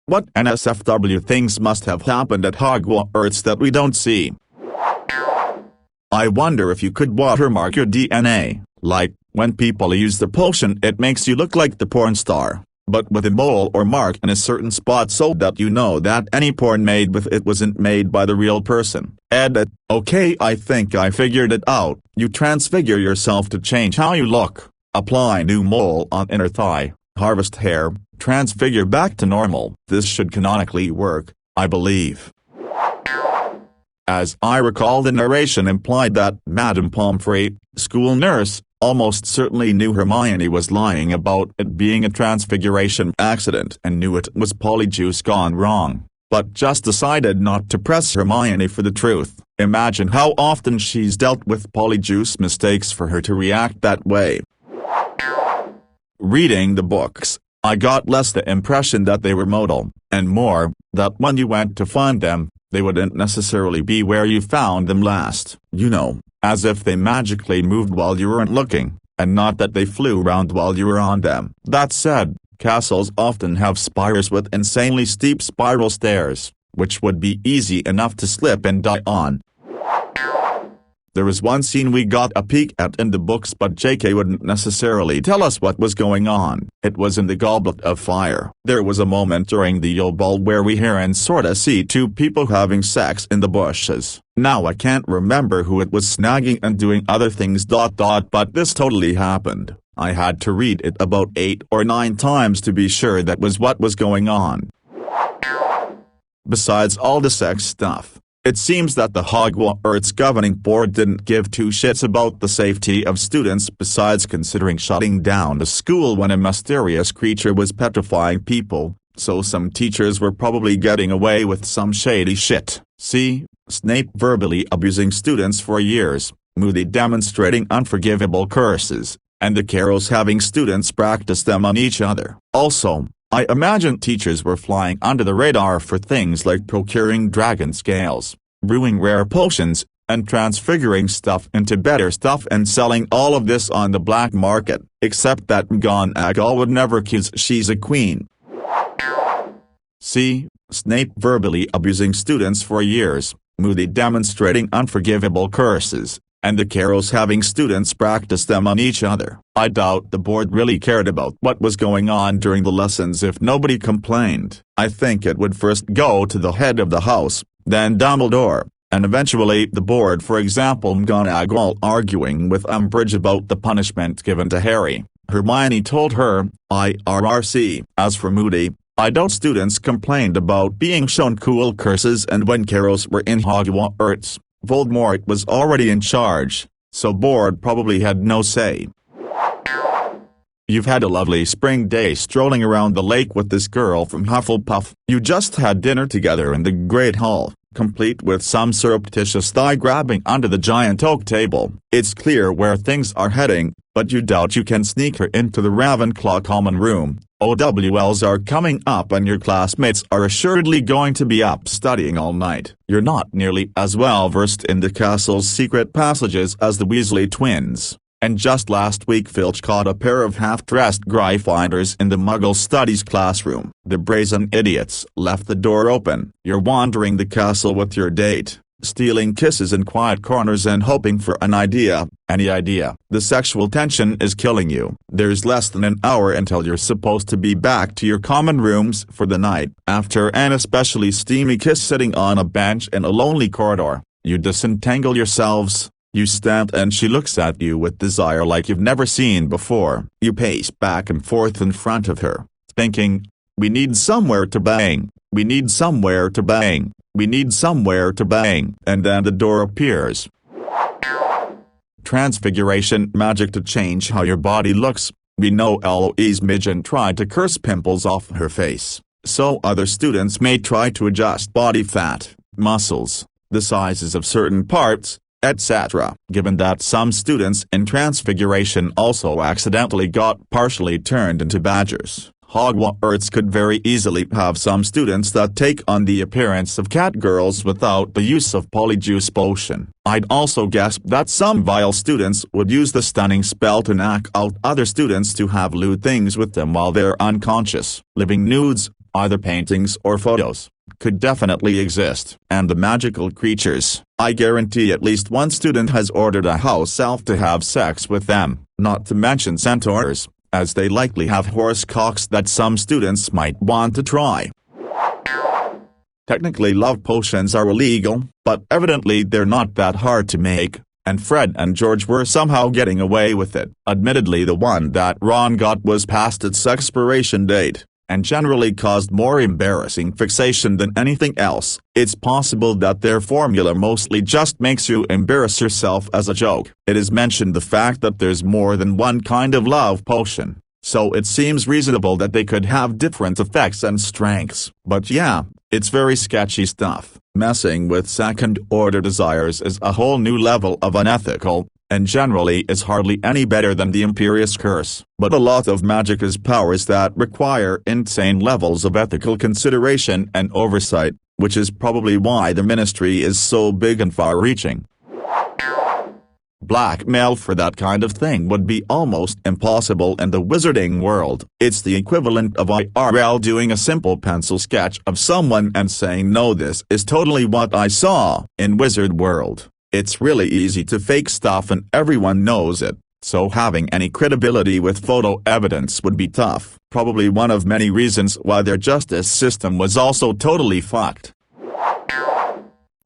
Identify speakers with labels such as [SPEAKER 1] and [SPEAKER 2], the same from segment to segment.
[SPEAKER 1] What NSFW things must have happened at Hogwarts that we don't see? I wonder if you could watermark your DNA, like, when people use the potion it makes you look like the porn star, but with a mole or mark in a certain spot so that you know that any porn made with it wasn't made by the real person. Edit. Okay, I think I figured it out. You transfigure yourself to change how you look. Apply new mole on inner thigh, harvest hair, transfigure back to normal. This should canonically work, I believe. As I recall, the narration implied that Madame Pomfrey, school nurse, almost certainly knew Hermione was lying about it being a transfiguration accident and knew it was Polyjuice gone wrong, but just decided not to press Hermione for the truth. Imagine how often she's dealt with Polyjuice mistakes for her to react that way. Reading the books, I got less the impression that they were modal, and more, that when you went to find them, they wouldn't necessarily be where you found them last. You know, as if they magically moved while you weren't looking, and not that they flew around while you were on them. That said, castles often have spires with insanely steep spiral stairs, which would be easy enough to slip and die on. There was one scene we got a peek at in the books, but JK wouldn't necessarily tell us what was going on. It was in the Goblet of Fire. There was a moment during the Yule Ball where we hear and sorta see two people having sex in the bushes. Now I can't remember who it was snagging and doing other things ... but this totally happened. I had to read it about 8 or 9 times to be sure that was what was going on. Besides all the sex stuff, it seems that the Hogwarts governing board didn't give two shits about the safety of students besides considering shutting down the school when a mysterious creature was petrifying people, so some teachers were probably getting away with some shady shit. See, Snape verbally abusing students for years, Moody demonstrating unforgivable curses, and the Carrows having students practice them on each other. Also, I imagine teachers were flying under the radar for things like procuring dragon scales, brewing rare potions, and transfiguring stuff into better stuff and selling all of this on the black market, except that McGonagall would never kiss she's a queen. See, Snape verbally abusing students for years, Moody demonstrating unforgivable curses, and the Carrows having students practice them on each other. I doubt the board really cared about what was going on during the lessons if nobody complained. I think it would first go to the head of the house, then Dumbledore, and eventually the board. For example, McGonagall arguing with Umbridge about the punishment given to Harry. Hermione told her, IRRC. As for Moody, I doubt students complained about being shown cool curses, and when Carrows were in Hogwarts, Voldemort was already in charge, so board probably had no say. You've had a lovely spring day strolling around the lake with this girl from Hufflepuff. You just had dinner together in the Great Hall, complete with some surreptitious thigh-grabbing under the giant oak table. It's clear where things are heading, but you doubt you can sneak her into the Ravenclaw common room. OWLs are coming up and your classmates are assuredly going to be up studying all night. You're not nearly as well versed in the castle's secret passages as the Weasley twins, and just last week Filch caught a pair of half-dressed Gryffindors in the Muggle studies classroom. The brazen idiots left the door open. You're wandering the castle with your date, stealing kisses in quiet corners and hoping for an idea, any idea. The sexual tension is killing you. There's less than an hour until you're supposed to be back to your common rooms for the night. After an especially steamy kiss sitting on a bench in a lonely corridor, you disentangle yourselves, you stand and she looks at you with desire like you've never seen before. You pace back and forth in front of her, thinking, we need somewhere to bang, we need somewhere to bang. We need somewhere to bang. And then the door appears. Transfiguration magic to change how your body looks. We know Eloise Midgen tried to curse pimples off her face, so other students may try to adjust body fat, muscles, the sizes of certain parts, etc. Given that some students in Transfiguration also accidentally got partially turned into badgers, Hogwarts could very easily have some students that take on the appearance of catgirls without the use of Polyjuice potion. I'd also guess that some vile students would use the stunning spell to knock out other students to have lewd things with them while they're unconscious. Living nudes, either paintings or photos, could definitely exist. And the magical creatures, I guarantee at least one student has ordered a house elf to have sex with them, not to mention centaurs, as they likely have horse cocks that some students might want to try. Technically love potions are illegal, but evidently they're not that hard to make, and Fred and George were somehow getting away with it. Admittedly, the one that Ron got was past its expiration date, and generally caused more embarrassing fixation than anything else. It's possible that their formula mostly just makes you embarrass yourself as a joke. It is mentioned the fact that there's more than one kind of love potion, so it seems reasonable that they could have different effects and strengths. But yeah, it's very sketchy stuff. Messing with second-order desires is a whole new level of unethical, and generally is hardly any better than the Imperious Curse. But a lot of magic is powers that require insane levels of ethical consideration and oversight, which is probably why the Ministry is so big and far-reaching. Blackmail for that kind of thing would be almost impossible in the wizarding world. It's the equivalent of IRL doing a simple pencil sketch of someone and saying, "No, this is totally what I saw." In wizard world, it's really easy to fake stuff and everyone knows it, so having any credibility with photo evidence would be tough. Probably one of many reasons why their justice system was also totally fucked.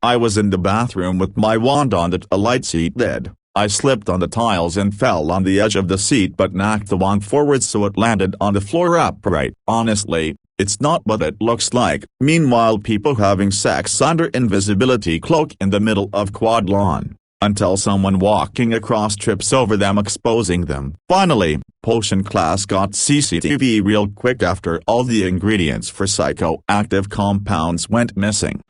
[SPEAKER 1] I was in the bathroom with my wand on a light seat lid. I slipped on the tiles and fell on the edge of the seat but knocked the wand forward so it landed on the floor upright. Honestly, it's not what it looks like. Meanwhile, people having sex under invisibility cloak in the middle of quad lawn, until someone walking across trips over them exposing them. Finally, potion class got CCTV real quick after all the ingredients for psychoactive compounds went missing.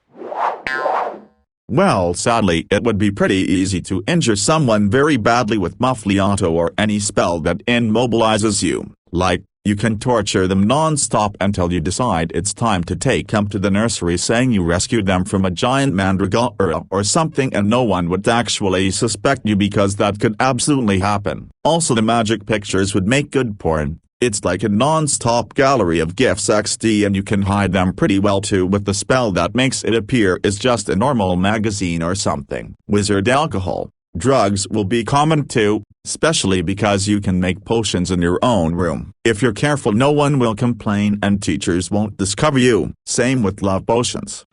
[SPEAKER 1] Well, sadly, it would be pretty easy to injure someone very badly with Muffliato or any spell that immobilizes you. Like, you can torture them non-stop until you decide it's time to take them to the nursery saying you rescued them from a giant mandragora or something, and no one would actually suspect you because that could absolutely happen. Also, the magic pictures would make good porn. It's like a non-stop gallery of GIFs XD, and you can hide them pretty well too with the spell that makes it appear is just a normal magazine or something. Wizard alcohol. Drugs will be common too, especially because you can make potions in your own room. If you're careful, no one will complain and teachers won't discover you. Same with love potions.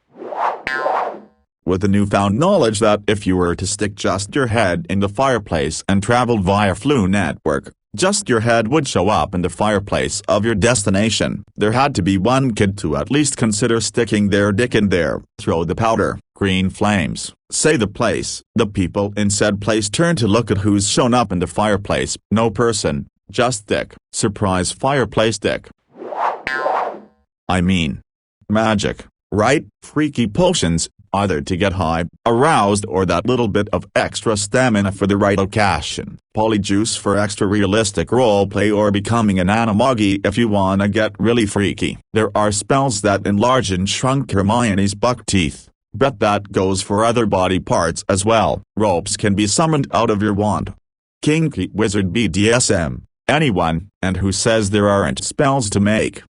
[SPEAKER 1] With the newfound knowledge that if you were to stick just your head in the fireplace and travel via Flu Network, just your head would show up in the fireplace of your destination, there had to be one kid to at least consider sticking their dick in there. Throw the powder, green flames, say the place. The people in said place turn to look at who's shown up in the fireplace. No person, just dick. Surprise fireplace dick. I mean, magic, right? Freaky potions, either to get high, aroused, or that little bit of extra stamina for the right occasion. Polyjuice for extra realistic roleplay, or becoming an animagi if you wanna get really freaky. There are spells that enlarge and shrunk Hermione's buck teeth. Bet that goes for other body parts as well. Ropes can be summoned out of your wand. Kinky wizard BDSM. Anyone, and who says there aren't spells to make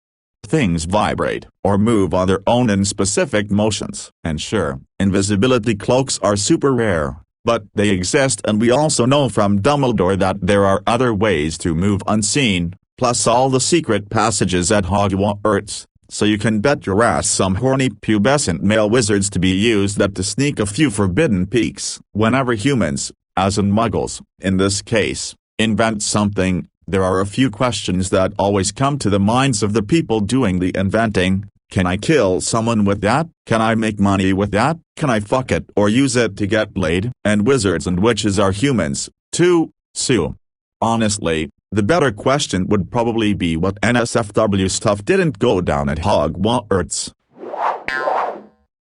[SPEAKER 1] things vibrate or move on their own in specific motions. And sure, invisibility cloaks are super rare, but they exist, and we also know from Dumbledore that there are other ways to move unseen, plus all the secret passages at Hogwarts, so you can bet your ass some horny pubescent male wizards to be used that to sneak a few forbidden peeks. Whenever humans, as in muggles, in this case, invent something, there are a few questions that always come to the minds of the people doing the inventing. Can I kill someone with that? Can I make money with that? Can I fuck it or use it to get laid? And wizards and witches are humans, too, so honestly, the better question would probably be what NSFW stuff didn't go down at Hogwarts.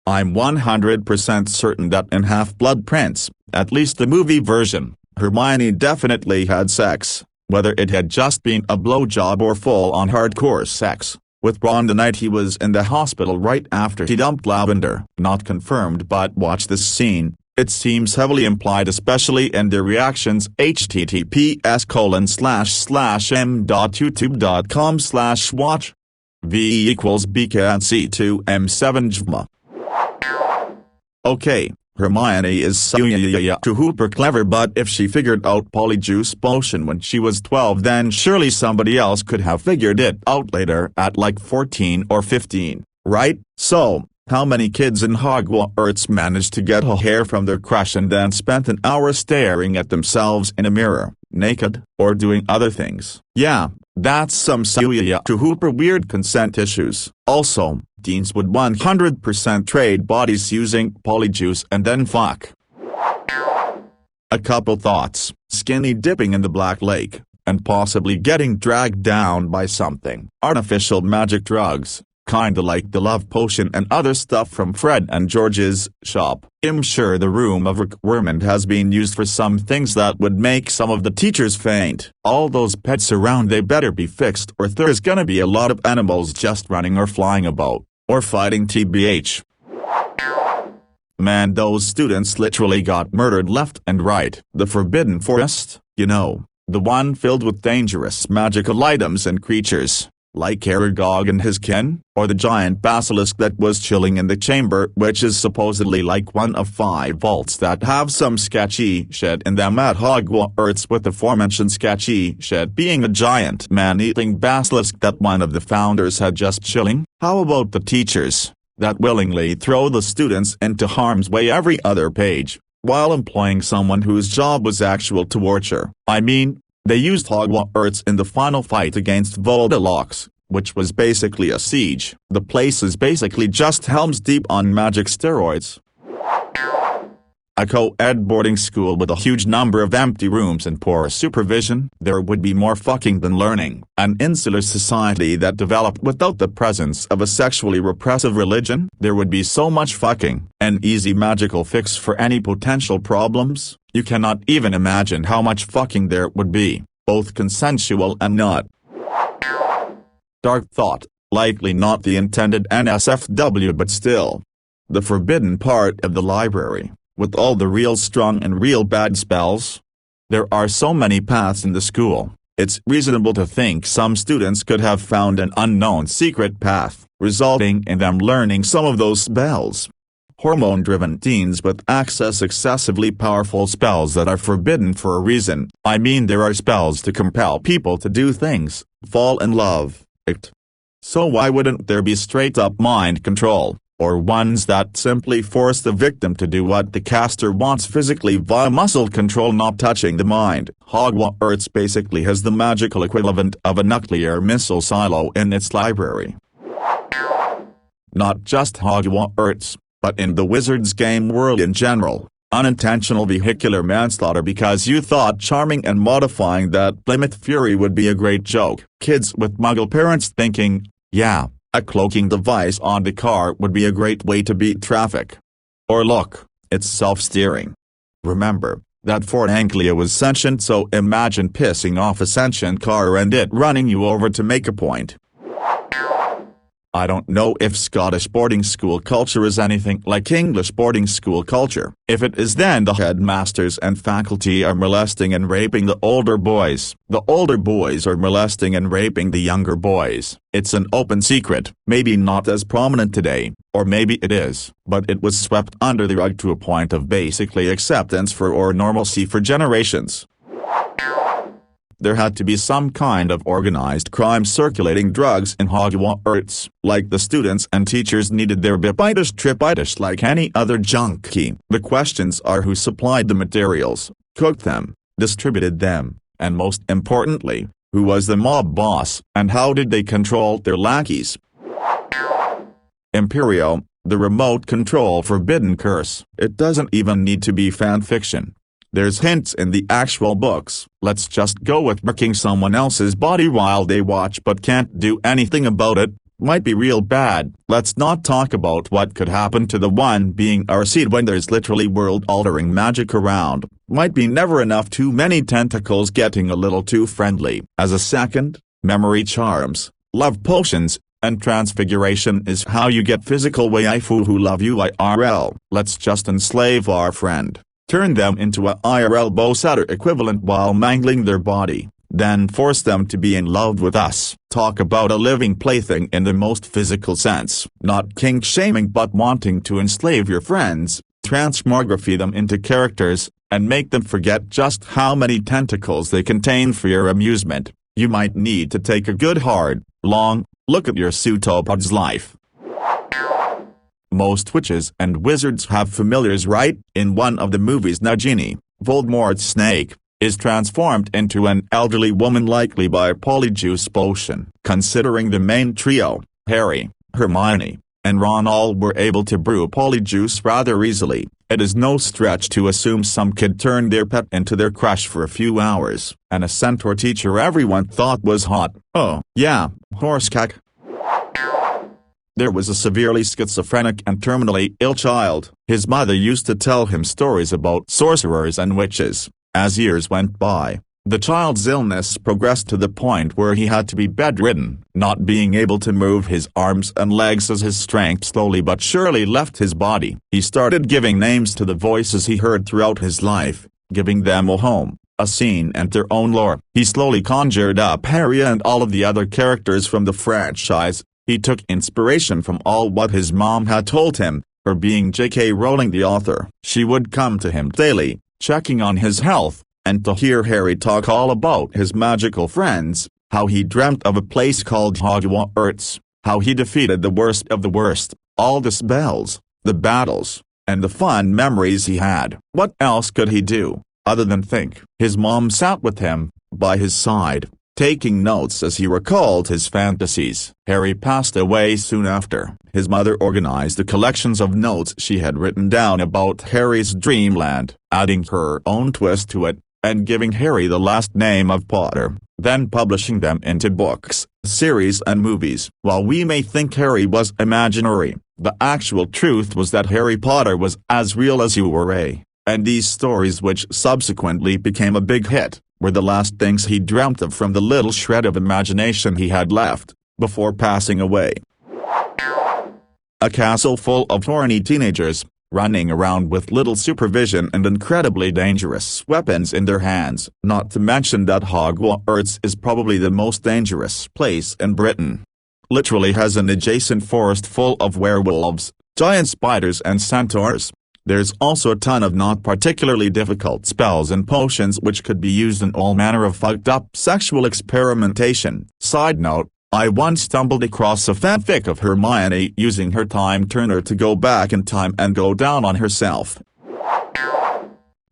[SPEAKER 1] I'm 100% certain that in Half-Blood Prince, at least the movie version, Hermione definitely had sex. Whether it had just been a blowjob or full-on hardcore sex, with Ron the night he was in the hospital right after he dumped Lavender. Not confirmed, but watch this scene, it seems heavily implied, especially in their reactions. https://m.youtube.com/watch V equals B can C2M7 jvma. Okay, Hermione is so super clever, but if she figured out polyjuice potion when she was 12, then surely somebody else could have figured it out later at like 14 or 15, right? So, how many kids in Hogwarts managed to get a hair from their crush and then spent an hour staring at themselves in a mirror, naked, or doing other things? Yeah, that's some super weird consent issues. Also, teens would 100% trade bodies using polyjuice and then fuck. A couple thoughts: skinny dipping in the Black Lake, and possibly getting dragged down by something. Artificial magic drugs, kinda like the love potion and other stuff from Fred and George's shop. I'm sure the room of requirement has been used for some things that would make some of the teachers faint. All those pets around, they better be fixed, or there's gonna be a lot of animals just running or flying about, or fighting tbh. Man, those students literally got murdered left and right. The Forbidden Forest, you know, the one filled with dangerous magical items and creatures, like Aragog and his kin, or the giant basilisk that was chilling in the chamber, which is supposedly like one of 5 vaults that have some sketchy shit in them at Hogwarts, with the aforementioned sketchy shit being a giant man-eating basilisk that one of the founders had just chilling. How about the teachers, that willingly throw the students into harm's way every other page, while employing someone whose job was actual torture? I mean, they used Hogwarts in the final fight against Voldemort, which was basically a siege. The place is basically just Helm's Deep on magic steroids. A co-ed boarding school with a huge number of empty rooms and poor supervision. There would be more fucking than learning. An insular society that developed without the presence of a sexually repressive religion. There would be so much fucking. An easy magical fix for any potential problems. You cannot even imagine how much fucking there would be, both consensual and not. Dark thought, likely not the intended NSFW, but still. The forbidden part of the library, with all the real strong and real bad spells. There are so many paths in the school, it's reasonable to think some students could have found an unknown secret path, resulting in them learning some of those spells. Hormone-driven teens with access excessively powerful spells that are forbidden for a reason. I mean, there are spells to compel people to do things, fall in love, act. So why wouldn't there be straight-up mind control, or ones that simply force the victim to do what the caster wants physically via muscle control, not touching the mind? Hogwarts basically has the magical equivalent of a nuclear missile silo in its library. Not just Hogwarts, but in the Wizards game world in general. Unintentional vehicular manslaughter because you thought charming and modifying that Plymouth Fury would be a great joke. Kids with muggle parents thinking, yeah, a cloaking device on the car would be a great way to beat traffic. Or look, it's self-steering. Remember, that Ford Anglia was sentient, so imagine pissing off a sentient car and it running you over to make a point. I don't know if Scottish boarding school culture is anything like English boarding school culture. If it is, then the headmasters and faculty are molesting and raping the older boys. The older boys are molesting and raping the younger boys. It's an open secret, maybe not as prominent today, or maybe it is, but it was swept under the rug to a point of basically acceptance for or normalcy for generations. There had to be some kind of organized crime circulating drugs in Hogwarts, like the students and teachers needed their bipitis tripitis like any other junkie. The questions are who supplied the materials, cooked them, distributed them, and most importantly, who was the mob boss, and how did they control their lackeys? Imperio, the remote control forbidden curse. It doesn't even need to be fan fiction. There's hints in the actual books. Let's just go with wrecking someone else's body while they watch but can't do anything about it. Might be real bad. Let's not talk about what could happen to the one being RC'd when there's literally world-altering magic around. Might be never enough, too many tentacles getting a little too friendly. As a second, memory charms, love potions, and transfiguration is how you get physical waifu who love you IRL. Let's just enslave our friend. Turn them into a IRL bow setter equivalent while mangling their body, then force them to be in love with us. Talk about a living plaything in the most physical sense. Not kink-shaming but wanting to enslave your friends, transmogrify them into characters, and make them forget just how many tentacles they contain for your amusement. You might need to take a good hard, long, look at your pseudopod's life. Most witches and wizards have familiars, right? In one of the movies, Nagini, Voldemort's snake, is transformed into an elderly woman, likely by polyjuice potion. Considering the main trio, Harry, Hermione, and Ron all were able to brew polyjuice rather easily, it is no stretch to assume some kid turned their pet into their crush for a few hours. And a centaur teacher everyone thought was hot. Oh, yeah, Horsecack. There was a severely schizophrenic and terminally ill child. His mother used to tell him stories about sorcerers and witches. As years went by, the child's illness progressed to the point where he had to be bedridden. Not being able to move his arms and legs as his strength slowly but surely left his body. He started giving names to the voices he heard throughout his life, giving them a home, a scene and their own lore. He slowly conjured up Harry and all of the other characters from the franchise. He took inspiration from all what his mom had told him, her being J.K. Rowling the author. She would come to him daily, checking on his health, and to hear Harry talk all about his magical friends, how he dreamt of a place called Hogwarts, how he defeated the worst of the worst, all the spells, the battles, and the fun memories he had. What else could he do, other than think? His mom sat with him, by his side, taking notes as he recalled his fantasies. Harry passed away soon after. His mother organized the collections of notes she had written down about Harry's dreamland, adding her own twist to it, and giving Harry the last name of Potter, then publishing them into books, series and movies. While we may think Harry was imaginary, the actual truth was that Harry Potter was as real as you or I, and these stories, which subsequently became a big hit, were the last things he dreamt of from the little shred of imagination he had left, before passing away. A castle full of horny teenagers, running around with little supervision and incredibly dangerous weapons in their hands. Not to mention that Hogwarts is probably the most dangerous place in Britain. Literally has an adjacent forest full of werewolves, giant spiders and centaurs. There's also a ton of not particularly difficult spells and potions which could be used in all manner of fucked up sexual experimentation. Side note, I once stumbled across a fanfic of Hermione using her time turner to go back in time and go down on herself.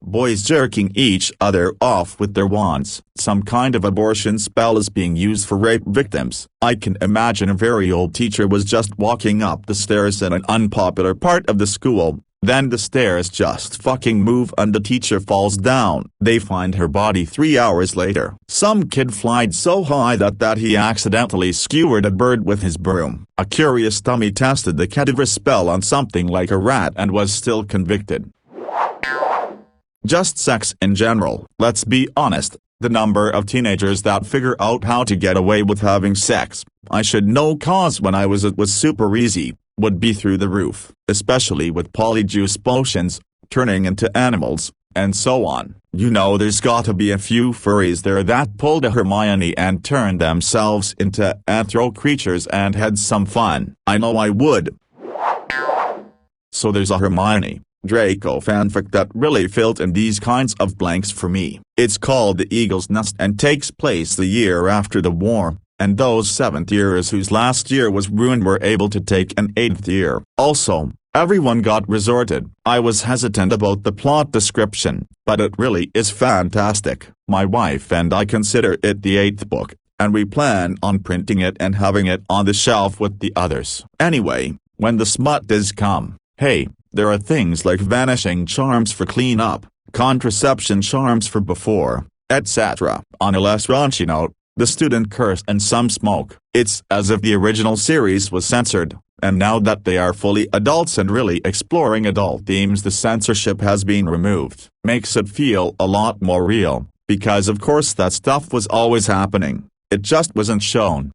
[SPEAKER 1] Boys jerking each other off with their wands. Some kind of abortion spell is being used for rape victims. I can imagine a very old teacher was just walking up the stairs in an unpopular part of the school. Then the stairs just fucking move and the teacher falls down. They find her body 3 hours later. Some kid flied so high that he accidentally skewered a bird with his broom. A curious dummy tested the cadaver spell on something like a rat and was still convicted. Just sex in general. Let's be honest, the number of teenagers that figure out how to get away with having sex, I should know cause when I was it was super easy, would be through the roof, especially with polyjuice potions, turning into animals, and so on. You know, there's gotta be a few furries there that pulled a Hermione and turned themselves into anthro creatures and had some fun. I know I would. So there's a Hermione Draco fanfic that really filled in these kinds of blanks for me. It's called The Eagle's Nest and takes place the year after the war, and those 7th years whose last year was ruined were able to take an 8th year. Also, everyone got resorted. I was hesitant about the plot description, but it really is fantastic. My wife and I consider it the 8th book, and we plan on printing it and having it on the shelf with the others. Anyway, when the smut does come, hey, there are things like vanishing charms for cleanup, contraception charms for before, etc. On a less raunchy note, the student curse and some smoke. It's as if the original series was censored, and now that they are fully adults and really exploring adult themes, the censorship has been removed. Makes it feel a lot more real, because of course that stuff was always happening, it just wasn't shown.